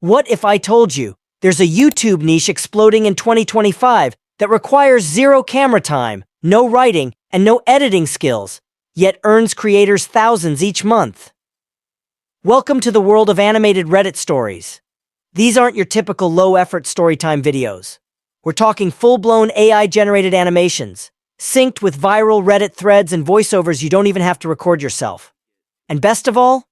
What if I told you there's a YouTube niche exploding in 2025 that requires zero camera time, no writing, and no editing skills, yet earns creators thousands each month? Welcome to the world of animated Reddit stories. These aren't your typical low-effort storytime videos. We're talking full-blown AI-generated animations, synced with viral Reddit threads and voiceovers you don't even have to record yourself. And best of all,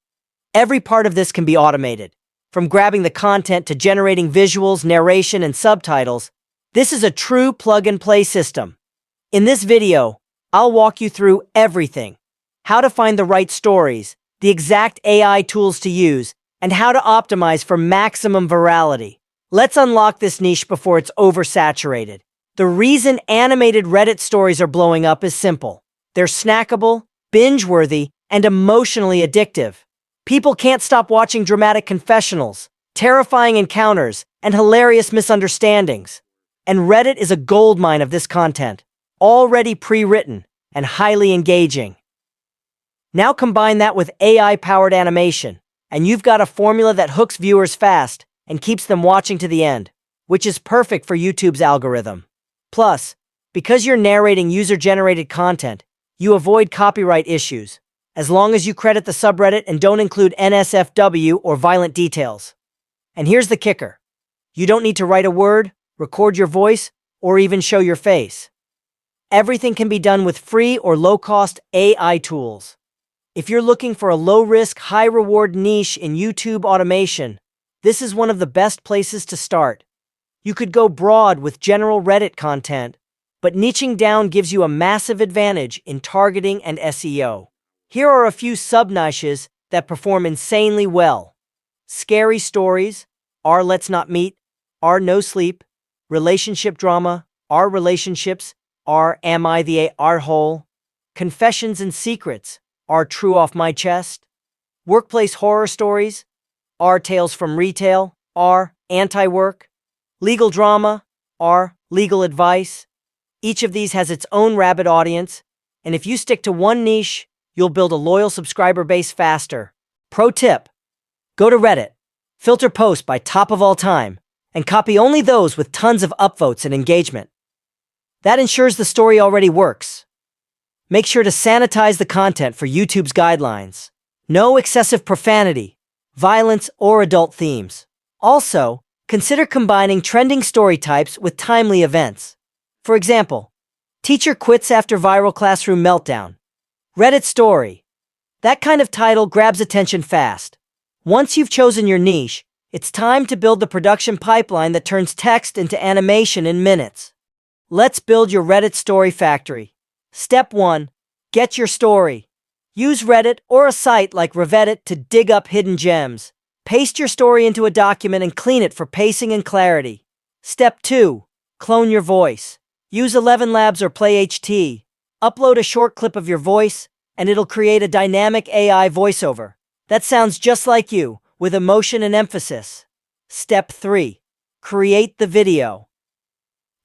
every part of this can be automated. From grabbing the content to generating visuals, narration, and subtitles, this is a true plug-and-play system. In this video, I'll walk you through everything: how to find the right stories, the exact AI tools to use, and how to optimize for maximum virality. Let's unlock this niche before it's oversaturated. The reason animated Reddit stories are blowing up is simple. They're snackable, binge-worthy, and emotionally addictive. People can't stop watching dramatic confessionals, terrifying encounters, and hilarious misunderstandings. And Reddit is a goldmine of this content, already pre-written and highly engaging. Now combine that with AI-powered animation, and you've got a formula that hooks viewers fast and keeps them watching to the end, which is perfect for YouTube's algorithm. Plus, because you're narrating user-generated content, you avoid copyright issues, as long as you credit the subreddit and don't include NSFW or violent details. And here's the kicker: you don't need to write a word, record your voice, or even show your face. Everything can be done with free or low-cost AI tools. If you're looking for a low-risk, high-reward niche in YouTube automation, this is one of the best places to start. You could go broad with general Reddit content, but niching down gives you a massive advantage in targeting and SEO. Here are a few sub-niches that perform insanely well: scary stories, r let's not meet, r no sleep, relationship drama, r relationships, r am I the r hole, confessions and secrets, r true off my chest, workplace horror stories, r tales from retail, r anti-work, legal drama, r legal advice. Each of these has its own rabid audience, and if you stick to one niche, you'll build a loyal subscriber base faster. Pro tip: go to Reddit, filter posts by top of all time, and copy only those with tons of upvotes and engagement. That ensures the story already works. Make sure to sanitize the content for YouTube's guidelines. No excessive profanity, violence, or adult themes. Also, consider combining trending story types with timely events. For example, teacher quits after viral classroom meltdown. Reddit story. That kind of title grabs attention fast. Once you've chosen your niche, it's time to build the production pipeline that turns text into animation in minutes. Let's build your Reddit story factory. Step 1. Get your story. Use Reddit or a site like Reddit to dig up hidden gems. Paste your story into a document and clean it for pacing and clarity. Step 2. Clone your voice. Use 11 Labs or PlayHT. Upload a short clip of your voice, and it'll create a dynamic AI voiceover that sounds just like you, with emotion and emphasis. Step 3. Create the video.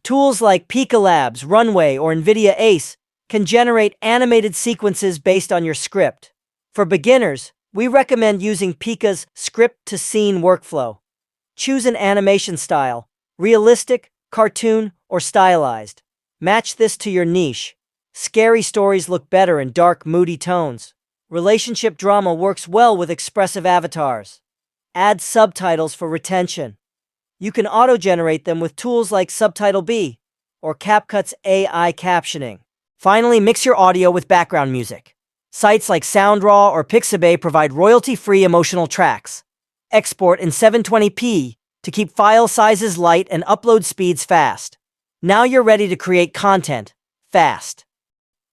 Tools like Pika Labs, Runway, or Nvidia AI can generate animated sequences based on your script. For beginners, we recommend using Pika's script-to-scene workflow. Choose an animation style: realistic, cartoon, or stylized. Match this to your niche. Scary stories look better in dark, moody tones. Relationship drama works well with expressive avatars. Add subtitles for retention. You can auto-generate them with tools like Subtitle B or CapCut's AI captioning. Finally, mix your audio with background music. Sites like SoundRaw or Pixabay provide royalty-free emotional tracks. Export in 720p to keep file sizes light and upload speeds fast. Now you're ready to create content fast.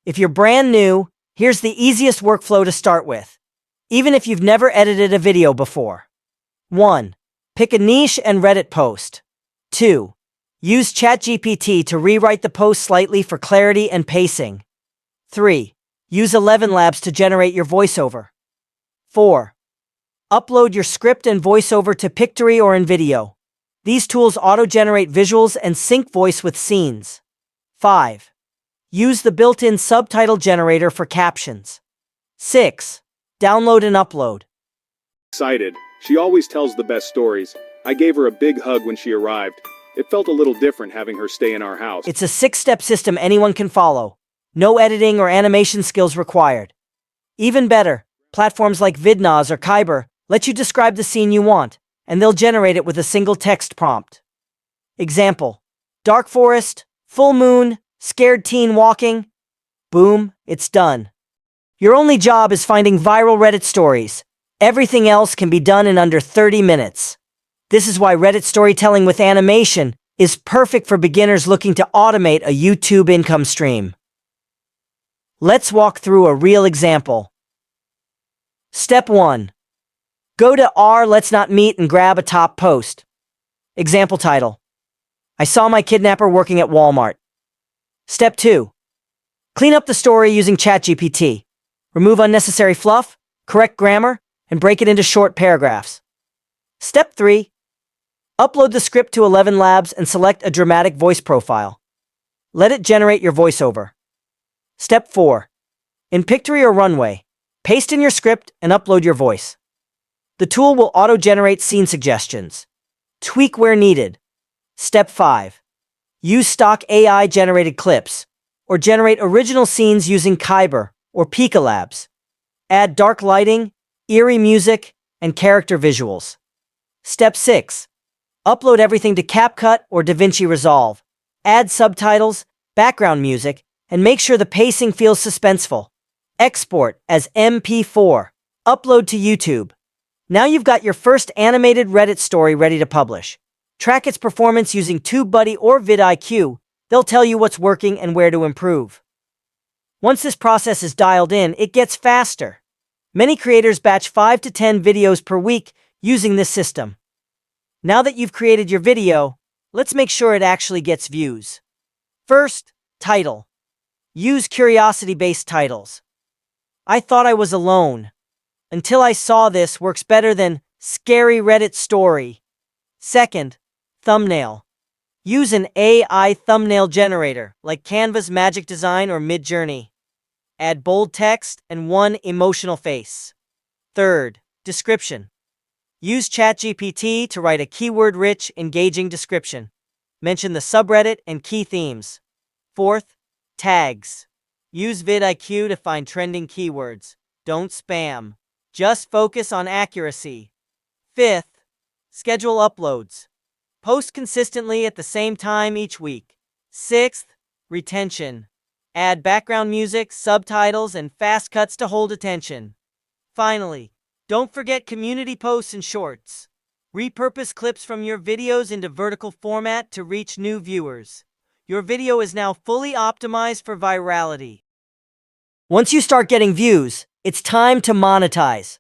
If you're brand new, here's the easiest workflow to start with, even if you've never edited a video before. 1. Pick a niche and Reddit post. 2. Use ChatGPT to rewrite the post slightly for clarity and pacing. 3. Use 11 Labs to generate your voiceover. 4. Upload your script and voiceover to Pictory or Nvidia. These tools auto-generate visuals and sync voice with scenes. 5. Use the built-in subtitle generator for captions. 6. Download and upload. Excited. She always tells the best stories. I gave her a big hug when she arrived. It felt a little different having her stay in our house. It's a 6-step system anyone can follow. No editing or animation skills required. Even better, platforms like Vidnoz or Kyber let you describe the scene you want, and they'll generate it with a single text prompt. Example: dark forest, full moon, scared teen walking. Boom, it's done. Your only job is finding viral Reddit stories. Everything else can be done in under 30 minutes. This is why Reddit storytelling with animation is perfect for beginners looking to automate a YouTube income stream. Let's walk through a real example. Step 1. Go to Let's Not Meet and grab a top post. Example title: I saw my kidnapper working at Walmart. Step 2. Clean up the story using ChatGPT. Remove unnecessary fluff, correct grammar, and break it into short paragraphs. Step 3. Upload the script to 11 Labs and select a dramatic voice profile. Let it generate your voiceover. Step 4. In Pictory or Runway, paste in your script and upload your voice. The tool will auto-generate scene suggestions. Tweak where needed. Step 5. Use stock AI-generated clips, or generate original scenes using Kyber or Pika Labs. Add dark lighting, eerie music, and character visuals. Step 6. Upload everything to CapCut or DaVinci Resolve. Add subtitles, background music, and make sure the pacing feels suspenseful. Export as MP4. Upload to YouTube. Now you've got your first animated Reddit story ready to publish. Track its performance using TubeBuddy or vidIQ. They'll tell you what's working and where to improve. Once this process is dialed in, it gets faster. Many creators batch 5 to 10 videos per week using this system. Now that you've created your video, let's make sure it actually gets views. First, title. Use curiosity-based titles. I thought I was alone. Until I saw this works better than scary Reddit story. Second, thumbnail. Use an AI thumbnail generator like Canva's Magic Design or Midjourney. Add bold text and one emotional face. Third, description. Use ChatGPT to write a keyword-rich, engaging description. Mention the subreddit and key themes. Fourth, tags. Use vidIQ to find trending keywords. Don't spam. Just focus on accuracy. Fifth, schedule uploads. Post consistently at the same time each week. Sixth, retention. Add background music, subtitles, and fast cuts to hold attention. Finally, don't forget community posts and shorts. Repurpose clips from your videos into vertical format to reach new viewers. Your video is now fully optimized for virality. Once you start getting views, it's time to monetize.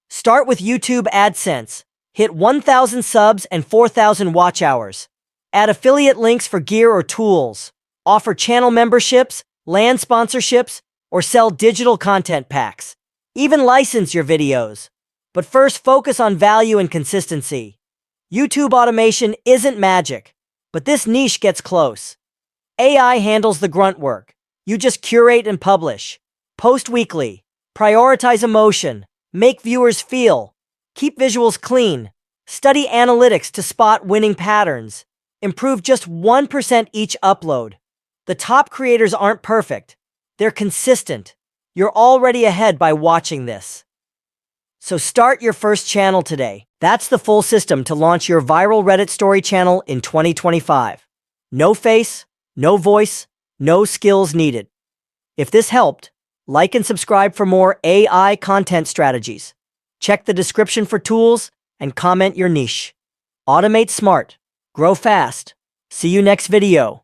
Start with YouTube AdSense. Hit 1,000 subs and 4,000 watch hours. Add affiliate links for gear or tools. Offer channel memberships, land sponsorships, or sell digital content packs. Even license your videos. But first, focus on value and consistency. YouTube automation isn't magic, but this niche gets close. AI handles the grunt work. You just curate and publish. Post weekly. Prioritize emotion. Make viewers feel. Keep visuals clean. Study analytics to spot winning patterns. Improve just 1% each upload. The top creators aren't perfect. They're consistent. You're already ahead by watching this. So start your first channel today. That's the full system to launch your viral Reddit story channel in 2025. No face, no voice, no skills needed. If this helped, like and subscribe for more AI content strategies. Check the description for tools and comment your niche. Automate smart. Grow fast. See you next video.